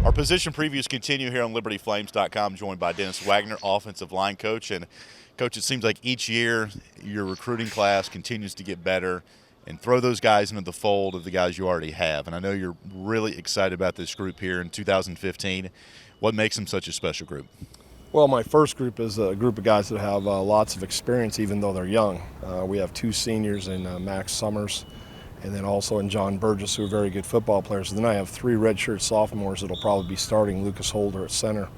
Our position previews continue here on LibertyFlames.com, joined by Dennis Wagner, offensive line coach. And, Coach, it seems like each year your recruiting class continues to get better and throw those guys into the fold of the guys you already have. And I know you're really excited about this group here in 2015. What makes them such a special group? Well, my first group is a group of guys that have lots of experience, even though they're young. We have two seniors in Max Sommer, and then also in John Burgess, who are very good football players. And then I have three redshirt sophomores that will probably be starting: Lucas Holder at center,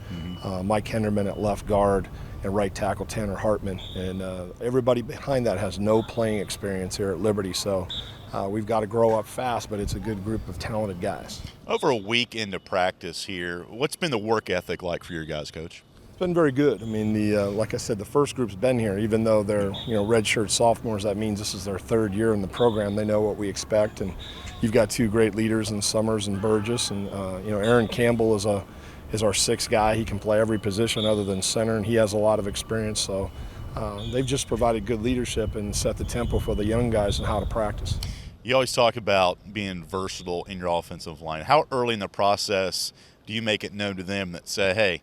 Mike Henderman at left guard, and right tackle Tanner Hartman. And everybody behind that has no playing experience here at Liberty, so we've got to grow up fast, but it's a good group of talented guys. Over a week into practice here, what's been the work ethic like for your guys, Coach? It's been very good. I mean, like I said, the first group's been here. Even though they're redshirt sophomores, that means this is their third year in the program. They know what we expect, and you've got two great leaders in Summers and Burgess, and Aaron Campbell is our sixth guy. He can play every position other than center, and he has a lot of experience. So they've just provided good leadership and set the tempo for the young guys and how to practice. You always talk about being versatile in your offensive line. How early in the process do you make it known to them that say, hey,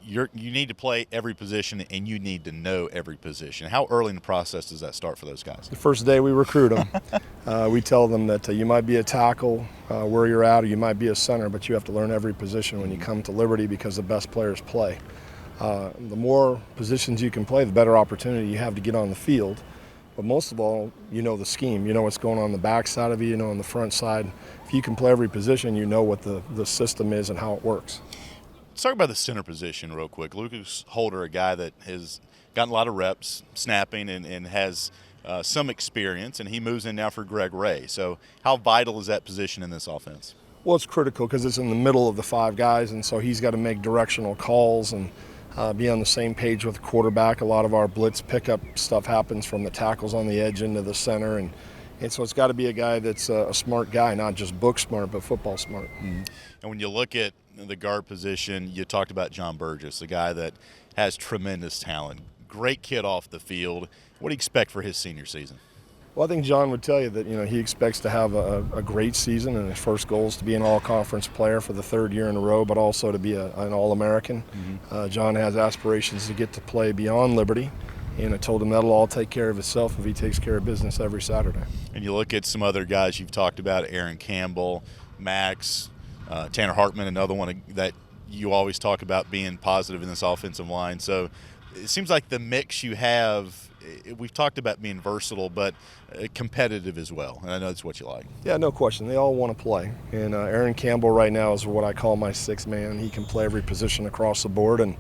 you need to play every position and you need to know every position? How early in the process does that start for those guys? The first day we recruit them, we tell them that you might be a tackle where you're at, or you might be a center, but you have to learn every position when you come to Liberty because the best players play. The more positions you can play, the better opportunity you have to get on the field. But most of all, you know the scheme. You know what's going on the back side of you, you know on the front side. If you can play every position, you know what the system is and how it works. Let's talk about the center position real quick. Lucas Holder, a guy that has gotten a lot of reps snapping and has some experience, and he moves in now for Greg Ray. So how vital is that position in this offense? Well, it's critical because it's in the middle of the five guys, and so he's got to make directional calls and be on the same page with the quarterback. A lot of our blitz pickup stuff happens from the tackles on the edge into the center, and so it's got to be a guy that's a smart guy, not just book smart, but football smart. And when you look at the guard position, you talked about John Burgess, a guy that has tremendous talent. Great kid off the field. What do you expect for his senior season? Well, I think John would tell you that he expects to have a great season, and his first goal is to be an all-conference player for the third year in a row, but also to be an All-American. John has aspirations to get to play beyond Liberty, and I told him that'll all take care of itself if he takes care of business every Saturday. And you look at some other guys you've talked about, Aaron Campbell, Max, Tanner Hartman, another one that you always talk about being positive in this offensive line. So it seems like the mix you have, we've talked about being versatile, but competitive as well. And I know that's what you like. Yeah, no question. They all want to play. And Aaron Campbell right now is what I call my sixth man. He can play every position across the board. And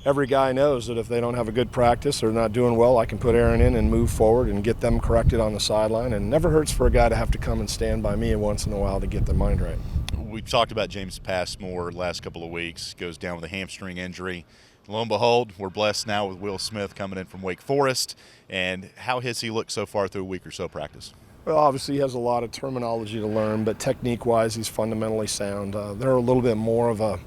every guy knows that if they don't have a good practice or not doing well, I can put Aaron in and move forward and get them corrected on the sideline. And it never hurts for a guy to have to come and stand by me once in a while to get their mind right. We've talked about James Passmore last couple of weeks. Goes down with a hamstring injury. Lo and behold, we're blessed now with Will Smith coming in from Wake Forest. And how has he looked so far through a week or so practice? Well, obviously he has a lot of terminology to learn, but technique-wise he's fundamentally sound. They're a little bit more of a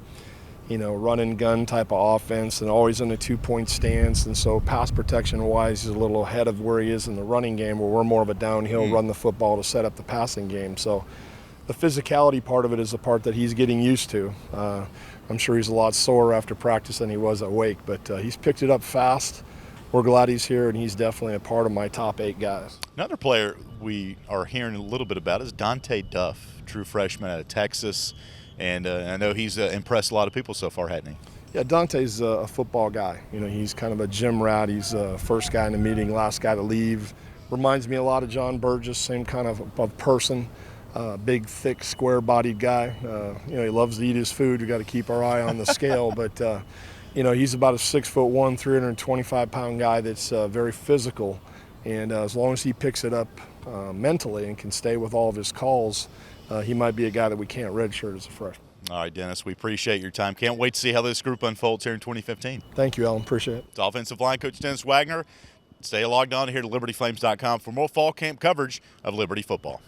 run and gun type of offense and always in a two-point stance. And so pass protection-wise, he's a little ahead of where he is in the running game, where we're more of a downhill run the football to set up the passing game. So the physicality part of it is the part that he's getting used to. I'm sure he's a lot sore after practice than he was at Wake, but he's picked it up fast. We're glad he's here, and he's definitely a part of my top 8 guys. Another player we are hearing a little bit about is Dante Duff, true freshman out of Texas. And I know he's impressed a lot of people so far, hasn't he? Yeah, Dante's a football guy. He's kind of a gym rat. He's first guy in the meeting, last guy to leave. Reminds me a lot of John Burgess, same kind of person. Big, thick, square-bodied guy. He loves to eat his food. We've got to keep our eye on the scale. But, he's about a 6'1", 325-pound guy that's very physical. And as long as he picks it up mentally and can stay with all of his calls, he might be a guy that we can't redshirt as a freshman. All right, Dennis, we appreciate your time. Can't wait to see how this group unfolds here in 2015. Thank you, Alan. Appreciate it. It's offensive line coach Dennis Wagner. Stay logged on here to LibertyFlames.com for more fall camp coverage of Liberty football.